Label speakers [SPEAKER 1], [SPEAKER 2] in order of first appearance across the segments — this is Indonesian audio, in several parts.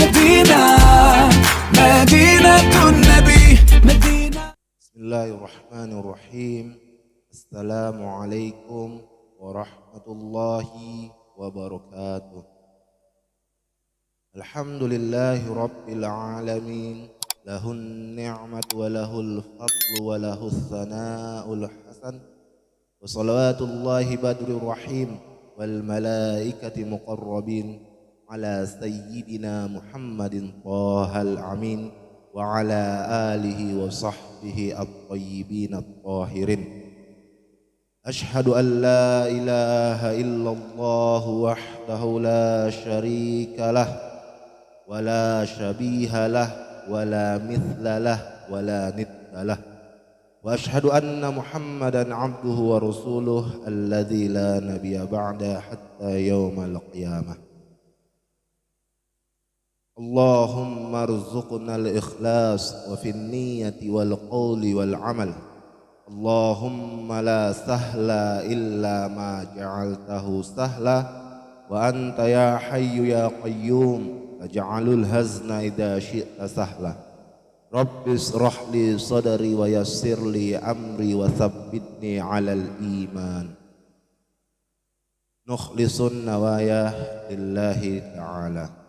[SPEAKER 1] مدينة مدينة النبي مدينة.
[SPEAKER 2] بسم الله الرحمن الرحيم. السلام عليكم ورحمة الله وبركاته. الحمد لله رب العالمين، له النعمة وله الفضل وله الثناء الحسن، وصلوات الله بدر الرحيم والملائكة مقربين على سيدنا محمد طه الأمين وعلى آله وصحبه الطيبين الطاهرين. أشهد أن لا إله إلا الله وحده لا شريك له ولا شبيه له ولا مثل له ولا ند له، وأشهد أن محمدا عبده ورسوله الذي لا نبي بعده حتى يوم القيامة. اللهم ارزقنا الإخلاص وفي النية والقول والعمل. اللهم لا سهل إلا ما جعلته سهلا، وأنت يا حي يا قيوم تجعل الحزن إذا شئت سهلا. رب اشرح لي صدري ويسر لي أمري وثبتني على الإيمان. نخلص النوايا لله تعالى.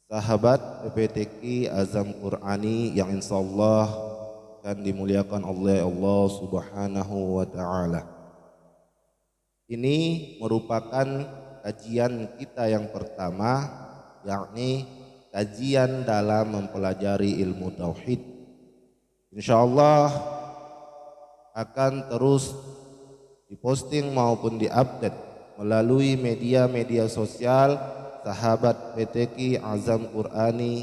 [SPEAKER 2] Sahabat PPTQ Azam Qur'ani yang insyaallah akan dimuliakan oleh Allah Subhanahu wa Ta'ala. Ini merupakan kajian kita yang pertama, yakni kajian dalam mempelajari ilmu tauhid. Insyaallah akan terus diposting maupun diupdate melalui media-media sosial sahabat PTQ Azam Qur'ani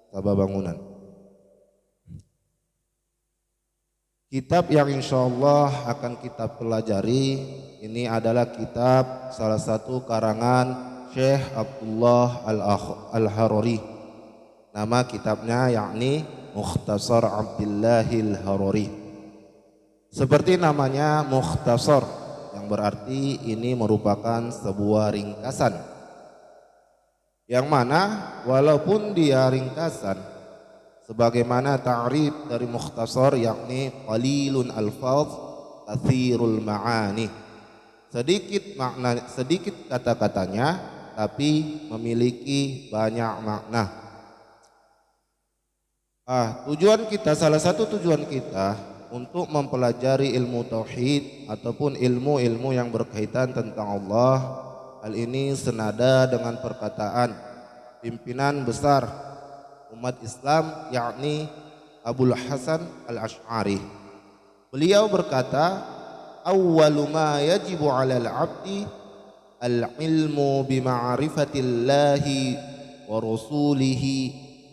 [SPEAKER 2] Sabah Bangunan. Kitab yang insyaallah akan kita pelajari ini adalah kitab salah satu karangan Syekh Abdullah Al-Harari. Nama kitabnya yakni Mukhtasar Abdillahil Harari. Seperti namanya Mukhtasar, yang berarti ini merupakan sebuah ringkasan, yang mana walaupun dia ringkasan, sebagaimana ta'rif dari mukhtasar yakni qalilun alfaz katsirul ma'ani, sedikit makna, sedikit kata-katanya tapi memiliki banyak makna. Tujuan kita, salah satu tujuan kita untuk mempelajari ilmu tauhid ataupun ilmu-ilmu yang berkaitan tentang Allah, hal ini senada dengan perkataan pimpinan besar umat Islam yakni Abul Hasan Al-Asy'ari. Beliau berkata, awwalu ma yajibu 'alal 'abdi al-ilmu bi ma'rifatillahi wa rasulihi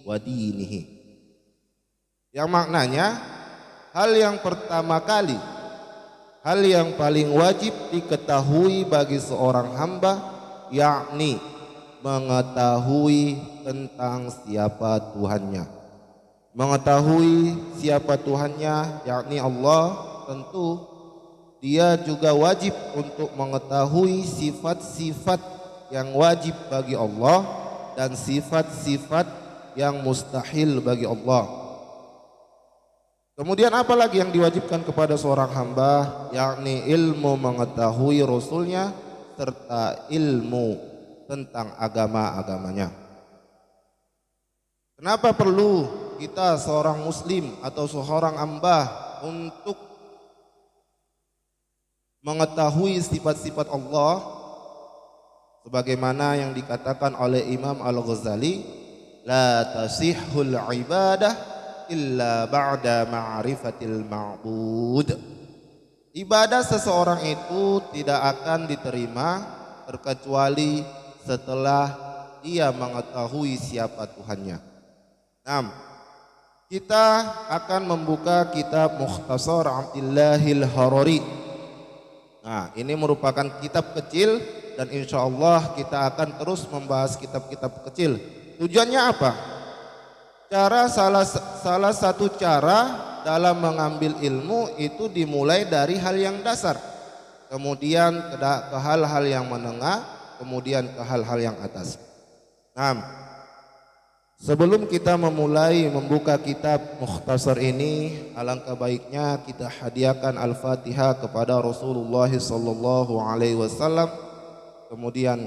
[SPEAKER 2] wa dinihi. Yang maknanya hal yang pertama kali, hal yang paling wajib diketahui bagi seorang hamba yakni mengetahui tentang siapa Tuhannya. Mengetahui siapa Tuhannya yakni Allah, tentu dia juga wajib untuk mengetahui sifat-sifat yang wajib bagi Allah dan sifat-sifat yang mustahil bagi Allah. Kemudian apa lagi yang diwajibkan kepada seorang hamba, yakni ilmu mengetahui Rasulnya serta ilmu tentang agama-agamanya. Kenapa perlu kita seorang muslim atau seorang hamba untuk mengetahui sifat-sifat Allah? Sebagaimana yang dikatakan oleh Imam Al-Ghazali, la tasihhul ibadah illa ba'da ma'rifatil ma'bud. Ibadah seseorang itu tidak akan diterima terkecuali setelah dia mengetahui siapa Tuhannya. Kita akan membuka kitab Mukhtasar Abdillahil Harari. Ini merupakan kitab kecil dan insya Allah kita akan terus membahas kitab-kitab kecil. Tujuannya apa? Salah satu cara dalam mengambil ilmu itu dimulai dari hal yang dasar, kemudian ke hal-hal yang menengah, kemudian ke hal-hal yang atas. Sebelum kita memulai membuka kitab Mukhtasar ini, alangkah baiknya kita hadiahkan Al-Fatihah kepada Rasulullah sallallahu alaihi wasallam, kemudian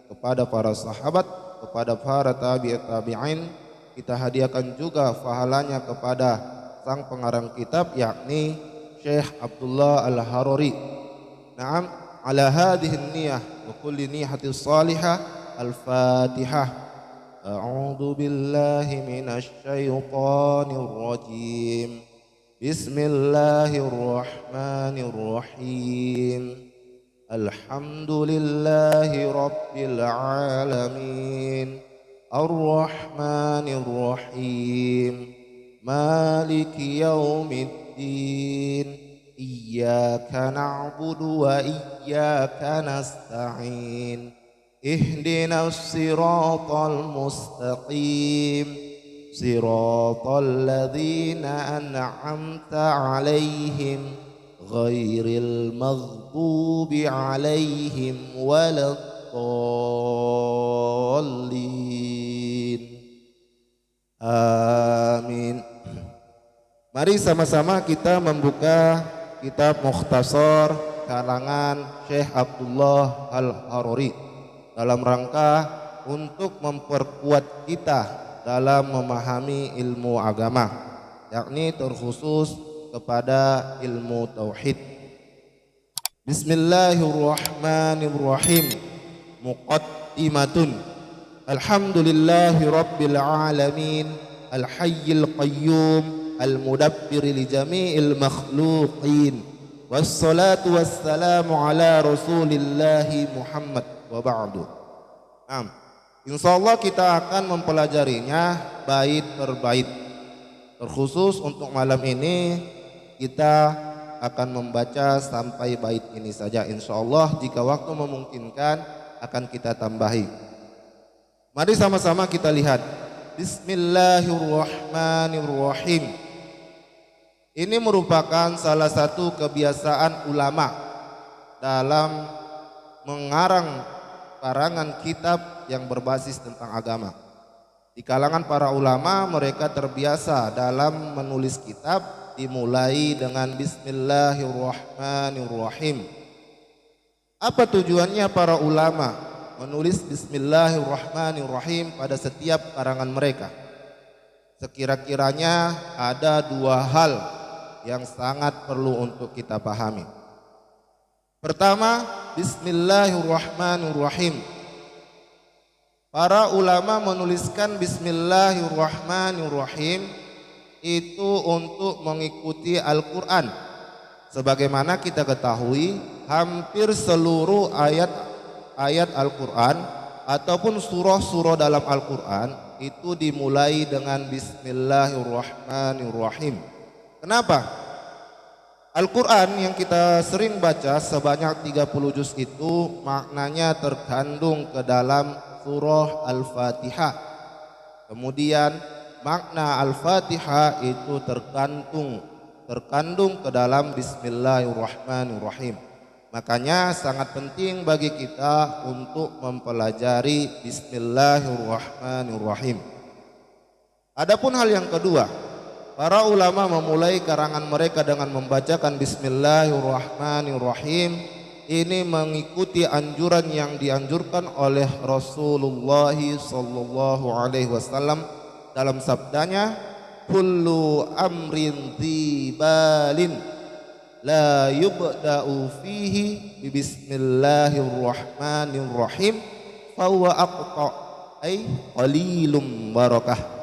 [SPEAKER 2] kepada para sahabat, kepada para tabi'in. Kita hadiahkan juga pahalanya kepada sang pengarang kitab, yakni Syekh Abdullah Al-Harori. Naam, ala hadhihi niyah wa kulli niyatis salihah. Al-Fatihah. A'udzu billahi minasy syaithanir rajim. Bismillahirrahmanirrahim. Alhamdulillahi rabbil alamin. Ar-Rahmanir Rahim. Maliki yaumiddin. Iyyaka na'budu wa iyyaka nasta'in. Ihdinas siratal mustaqim. Siratal ladzina an'amta 'alaihim ghairil maghdubi 'alaihim waladdallin. Amin. Mari sama-sama kita membuka kitab Mukhtasar karangan Syekh Abdullah Al-Harori dalam rangka untuk memperkuat kita dalam memahami ilmu agama, yakni terkhusus kepada ilmu tauhid. Bismillahirrahmanirrahim. Muqaddimatun. Alhamdulillahi rabbil alamin. Al-hayyil qayyum. Al-mudabbir li jami'il makhluqin. Wassalatu wassalamu ala rasulillahi Muhammad wa ba'du. Insyaallah kita akan mempelajarinya bait per bait. Terkhusus untuk malam ini kita akan membaca sampai bait ini saja. Insyaallah jika waktu memungkinkan akan kita tambahi. Mari sama-sama kita lihat. Bismillahirrahmanirrahim. Ini merupakan salah satu kebiasaan ulama dalam mengarang karangan kitab yang berbasis tentang agama. Di kalangan para ulama, mereka terbiasa dalam menulis kitab dimulai dengan Bismillahirrahmanirrahim. Apa tujuannya para ulama menulis Bismillahirrahmanirrahim pada setiap karangan mereka? Sekira-kiranya ada dua hal yang sangat perlu untuk kita pahami. Pertama, Bismillahirrahmanirrahim. Para ulama menuliskan Bismillahirrahmanirrahim itu untuk mengikuti Al-Quran. Sebagaimana kita ketahui, hampir seluruh ayat Al-Quran ataupun surah-surah dalam Al-Quran itu dimulai dengan Bismillahirrahmanirrahim. Kenapa? Al-Quran yang kita sering baca sebanyak 30 juz itu maknanya terkandung ke dalam surah Al-Fatihah. Kemudian makna Al-Fatihah itu terkandung ke dalam Bismillahirrahmanirrahim. Makanya sangat penting bagi kita untuk mempelajari Bismillahirrahmanirrahim. Adapun hal yang kedua, para ulama memulai karangan mereka dengan membacakan Bismillahirrahmanirrahim. Ini mengikuti anjuran yang dianjurkan oleh Rasulullah sallallahu alaihi wasallam dalam sabdanya, kullu amrin dzibalin la yubda'u fihi bi bismillahirrahmanirrahim fa huwa aqta ay qalilum barakah.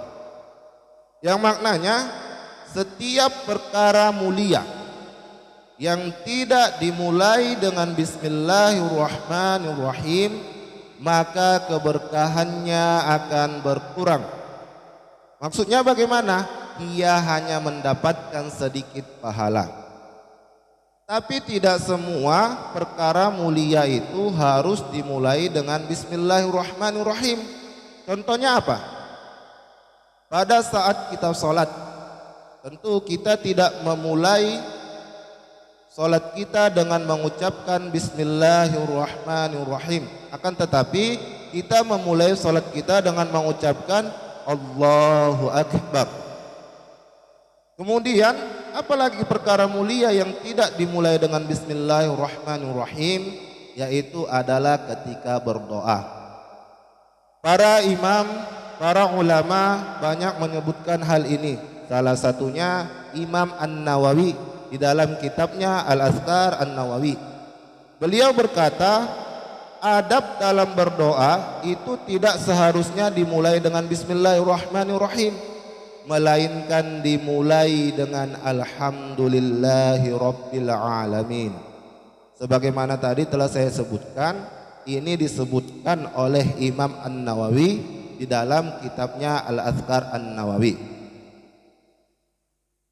[SPEAKER 2] Yang maknanya setiap perkara mulia yang tidak dimulai dengan bismillahirrahmanirrahim maka keberkahannya akan berkurang. Maksudnya bagaimana? Ia hanya mendapatkan sedikit pahala. Tapi tidak semua perkara mulia itu harus dimulai dengan bismillahirrahmanirrahim. Contohnya apa? Pada saat kita sholat, tentu kita tidak memulai sholat kita dengan mengucapkan bismillahirrahmanirrahim. Akan tetapi kita memulai sholat kita dengan mengucapkan Allahu Akbar. Kemudian apalagi perkara mulia yang tidak dimulai dengan bismillahirrahmanirrahim, yaitu adalah ketika berdoa. Para imam, para ulama banyak menyebutkan hal ini. Salah satunya Imam An-Nawawi di dalam kitabnya Al-Azkar An-Nawawi. Beliau berkata, adab dalam berdoa itu tidak seharusnya dimulai dengan bismillahirrahmanirrahim, melainkan dimulai dengan alhamdulillahi rabbil alamin. Sebagaimana tadi telah saya sebutkan, ini disebutkan oleh Imam An-Nawawi di dalam kitabnya Al-Azkar An-Nawawi.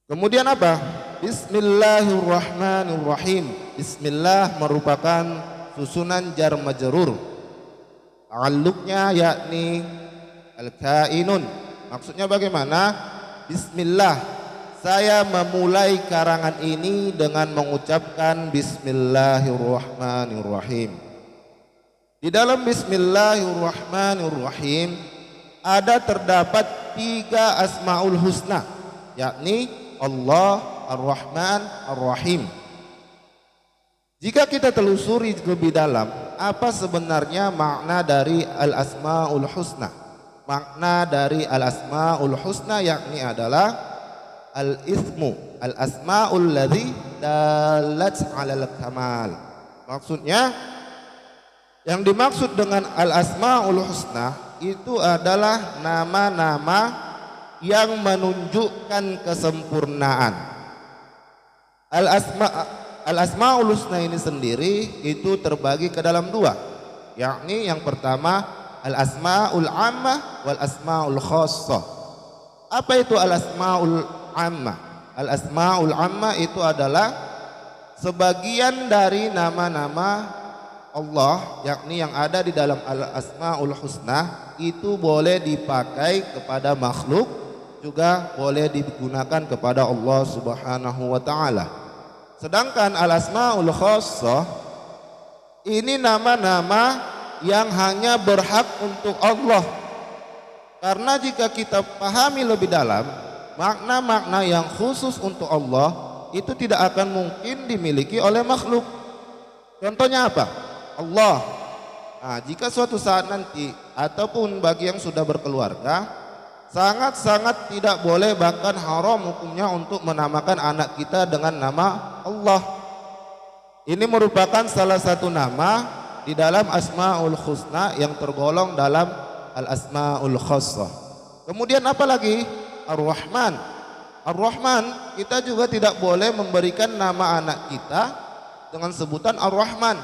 [SPEAKER 2] Kemudian apa? Bismillahirrahmanirrahim. Bismillah merupakan susunan jar majrur. Ta'alluqnya yakni al-kainun. Maksudnya bagaimana? Bismillah, saya memulai karangan ini dengan mengucapkan bismillahirrahmanirrahim. Di dalam bismillahirrahmanirrahim terdapat 3 asmaul husna, yakni Allah, Ar-Rahman, Ar-Rahim. Jika kita telusuri lebih dalam, apa sebenarnya makna dari al-asmaul husna? Makna dari al-asmaul husna yakni adalah al-ismu, al-asmaul ladzi dalat 'alal kamal. Maksudnya yang dimaksud dengan al-asmaul husna itu adalah nama-nama yang menunjukkan kesempurnaan. Al-asmaul husna ini sendiri itu terbagi ke dalam 2, yakni yang pertama al-asmaul ammah wal asmaul khassah. Apa itu al-asmaul ammah? Al-asmaul ammah itu adalah sebagian dari nama-nama Allah, yakni yang ada di dalam al-asmaul husna itu boleh dipakai kepada makhluk, juga boleh digunakan kepada Allah Subhanahu wa taala. Sedangkan al-asmaul khassah ini nama-nama yang hanya berhak untuk Allah. Karena jika kita pahami lebih dalam, makna-makna yang khusus untuk Allah itu tidak akan mungkin dimiliki oleh makhluk. Contohnya apa? Allah. Nah, jika suatu saat nanti ataupun bagi yang sudah berkeluarga, sangat-sangat tidak boleh, bahkan haram hukumnya untuk menamakan anak kita dengan nama Allah. Ini merupakan salah satu nama di dalam asmaul husna yang tergolong dalam al-asmaul khassah. Kemudian apa lagi? Ar-Rahman. Ar-Rahman, kita juga tidak boleh memberikan nama anak kita dengan sebutan Ar-Rahman.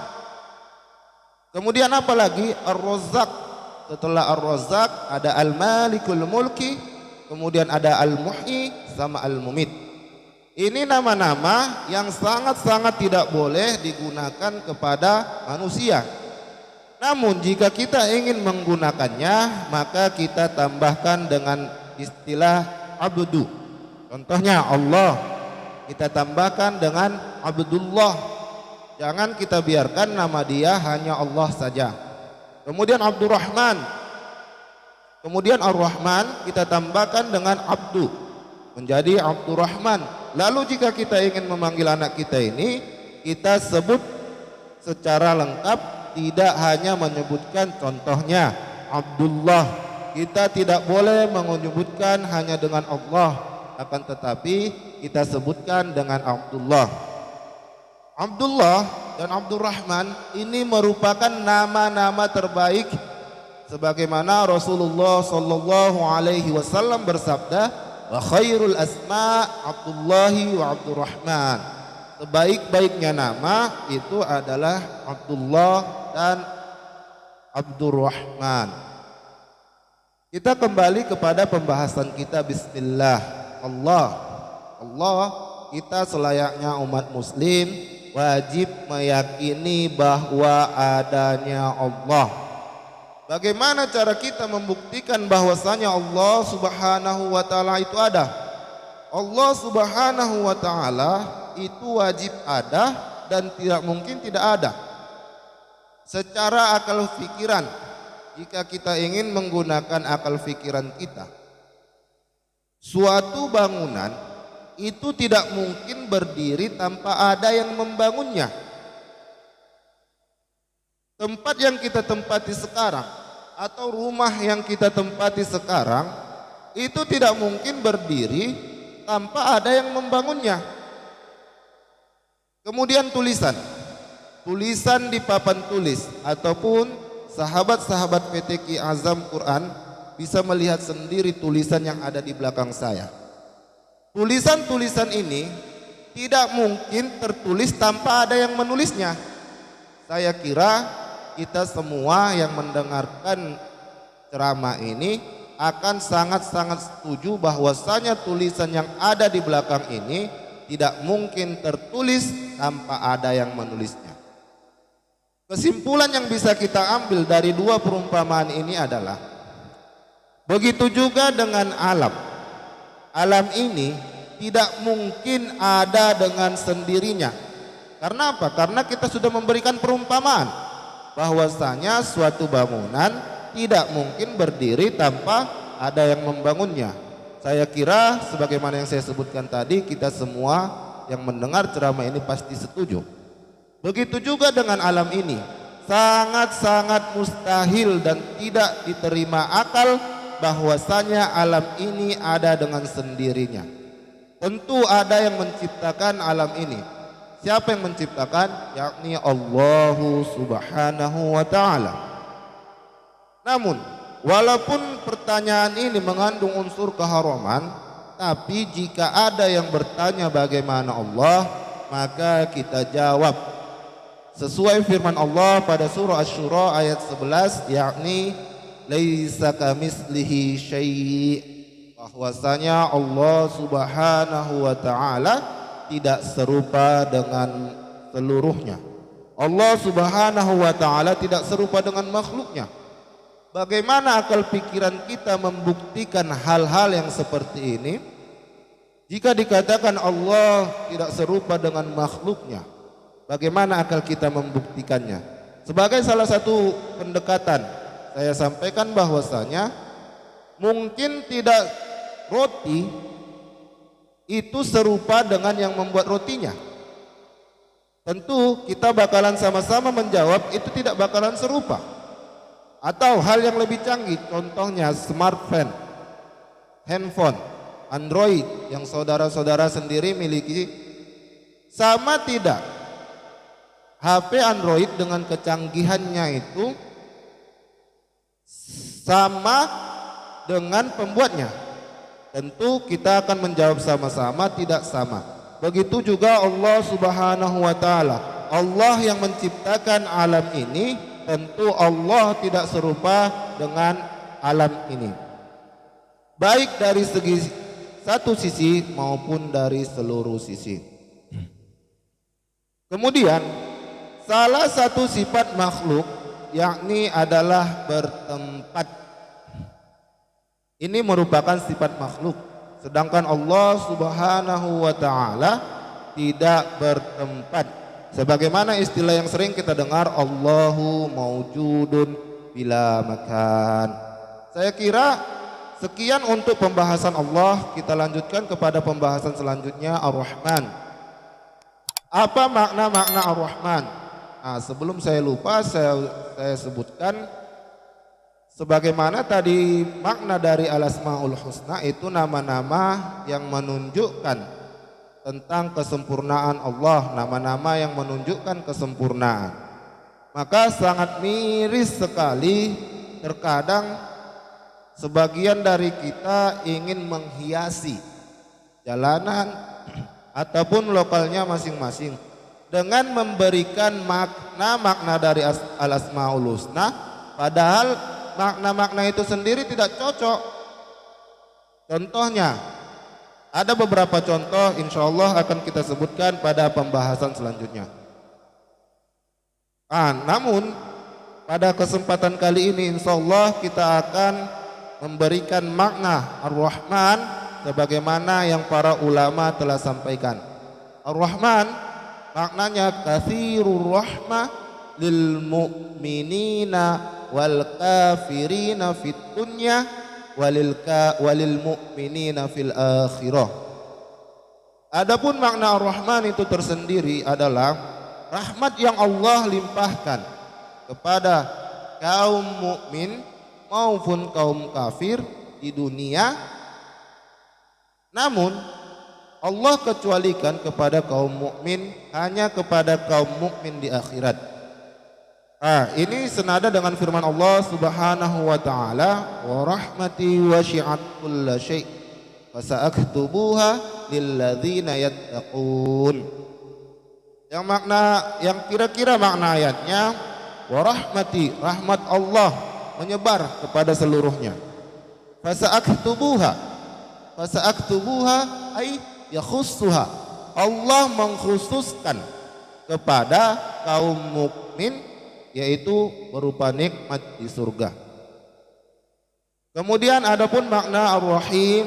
[SPEAKER 2] Kemudian apa lagi? Ar-Razzaq. Setelah Ar-Razzaq ada Al-Malikul Mulki, kemudian ada Al-Muhyi sama Al-Mumit. Ini nama-nama yang sangat-sangat tidak boleh digunakan kepada manusia. Namun jika kita ingin menggunakannya, maka kita tambahkan dengan istilah abdu. Contohnya Allah, kita tambahkan dengan Abdullah. Jangan kita biarkan nama dia hanya Allah saja. Kemudian Abdurrahman. Kemudian Ar-Rahman kita tambahkan dengan Abdu, menjadi Abdurrahman. Lalu jika kita ingin memanggil anak kita ini, kita sebut secara lengkap, tidak hanya menyebutkan contohnya Abdullah. Kita tidak boleh menyebutkan hanya dengan Allah, akan tetapi kita sebutkan dengan Abdullah. Abdullah dan Abdurrahman ini merupakan nama-nama terbaik, sebagaimana Rasulullah sallallahu alaihi wasallam bersabda, wa khairul asma Abdullahi wa Abdurrahman. Sebaik-baiknya nama itu adalah Abdullah dan Abdurrahman. Kita kembali kepada pembahasan kita. Bismillah. Allah, kita selayaknya umat muslim wajib meyakini bahwa adanya Allah. Bagaimana cara kita membuktikan bahwasanya Allah Subhanahu wa taala itu ada? Allah Subhanahu wa taala itu wajib ada dan tidak mungkin tidak ada. Secara akal pikiran jika kita ingin menggunakan akal pikiran kita, suatu bangunan itu tidak mungkin berdiri tanpa ada yang membangunnya. Tempat yang kita tempati sekarang atau rumah yang kita tempati sekarang itu tidak mungkin berdiri tanpa ada yang membangunnya. Kemudian tulisan di papan tulis ataupun sahabat-sahabat PTQ Azam Quran bisa melihat sendiri tulisan yang ada di belakang saya. Tulisan-tulisan ini tidak mungkin tertulis tanpa ada yang menulisnya. Saya kira kita semua yang mendengarkan ceramah ini akan sangat-sangat setuju bahwasanya tulisan yang ada di belakang ini tidak mungkin tertulis tanpa ada yang menulisnya. Kesimpulan yang bisa kita ambil dari dua perumpamaan ini adalah begitu juga dengan alam. Alam ini tidak mungkin ada dengan sendirinya. Karena apa? Karena kita sudah memberikan perumpamaan bahwasanya suatu bangunan tidak mungkin berdiri tanpa ada yang membangunnya. Saya kira sebagaimana yang saya sebutkan tadi, kita semua yang mendengar ceramah ini pasti setuju. Begitu juga dengan alam ini, sangat-sangat mustahil dan tidak diterima akal bahwasanya alam ini ada dengan sendirinya. Tentu ada yang menciptakan alam ini. Siapa yang menciptakan? Yakni Allahu Subhanahu wa ta'ala. Namun walaupun pertanyaan ini mengandung unsur keharaman, tapi jika ada yang bertanya bagaimana Allah, maka kita jawab sesuai firman Allah pada surah Asy-Syura ayat 11, yakni laisa kamitslihi syai', bahwasanya Allah Subhanahu wa ta'ala tidak serupa dengan seluruhnya. Allah Subhanahu wa ta'ala tidak serupa dengan makhluknya. Bagaimana akal pikiran kita membuktikan hal-hal yang seperti ini? Jika dikatakan Allah tidak serupa dengan makhluknya, bagaimana akal kita membuktikannya? Sebagai salah satu pendekatan, saya sampaikan bahwasanya mungkin tidak roti itu serupa dengan yang membuat rotinya. Tentu kita bakalan sama-sama menjawab itu tidak bakalan serupa. Atau hal yang lebih canggih, contohnya smartphone, handphone, Android yang saudara-saudara sendiri miliki, sama tidak HP Android dengan kecanggihannya itu sama dengan pembuatnya? Tentu kita akan menjawab sama-sama tidak sama. Begitu juga Allah Subhanahu wa ta'ala. Allah yang menciptakan alam ini, tentu Allah tidak serupa dengan alam ini, baik dari segi satu sisi maupun dari seluruh sisi. Kemudian salah satu sifat makhluk yakni adalah bertempat. Ini merupakan sifat makhluk, sedangkan Allah Subhanahu wa ta'ala tidak bertempat. Sebagaimana istilah yang sering kita dengar, Allahu maujudun bila makan. Saya kira sekian untuk pembahasan Allah. Kita lanjutkan kepada pembahasan selanjutnya, Ar-Rahman. Apa makna-makna Ar-Rahman? Nah, sebelum saya lupa, saya sebutkan sebagaimana tadi makna dari Al-Asmaul Husna itu nama-nama yang menunjukkan tentang kesempurnaan Allah, nama-nama yang menunjukkan kesempurnaan. Maka sangat miris sekali terkadang sebagian dari kita ingin menghiasi jalanan ataupun lokalnya masing-masing dengan memberikan makna-makna dari Al-Asmaul Husna, padahal makna-makna itu sendiri tidak cocok. Contohnya, ada beberapa contoh, insya Allah akan kita sebutkan pada pembahasan selanjutnya. Namun pada kesempatan kali ini insya Allah kita akan memberikan makna Ar-Rahman sebagaimana yang para ulama telah sampaikan. Ar-Rahman maknanya katsirur rahmah lil mu'minina wal kafirina fid dunya walil mu'minina fil akhirah. Adapun makna Ar-Rahman itu tersendiri adalah rahmat yang Allah limpahkan kepada kaum mukmin maupun kaum kafir di dunia, namun Allah kecualikan kepada kaum mukmin, hanya kepada kaum mukmin di akhirat. Ini senada dengan firman Allah Subhanahu wa taala, wa rahmati wasi'at kulla syai' fasa'aktubuha lilladzina yattaqun. Yang kira-kira makna ayatnya, wa rahmati, rahmat Allah menyebar kepada seluruhnya. Fasa'aktubuha ay yakhussuha, Allah mengkhususkan kepada kaum mukmin, yaitu berupa nikmat di surga. Kemudian adapun makna Ar-Rahim,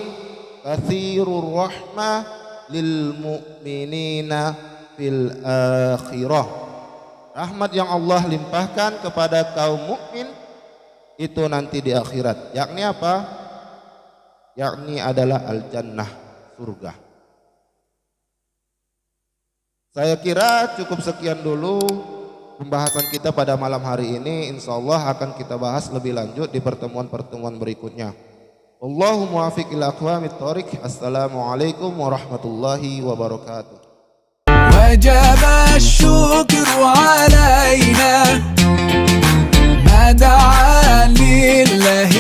[SPEAKER 2] katsirur rahmah lil mu'minina fil akhirah. Rahmat yang Allah limpahkan kepada kaum mukmin itu nanti di akhirat. Yakni apa? Yakni adalah al-jannah, surga. Saya kira cukup sekian dulu pembahasan kita pada malam hari ini. Insyaallah akan kita bahas lebih lanjut di pertemuan-pertemuan berikutnya. Wallahu muwaffiq ila aqwamit thoriq. Assalamualaikum warahmatullahi wabarakatuh.
[SPEAKER 1] وجب الشكر علينا ما دعا لله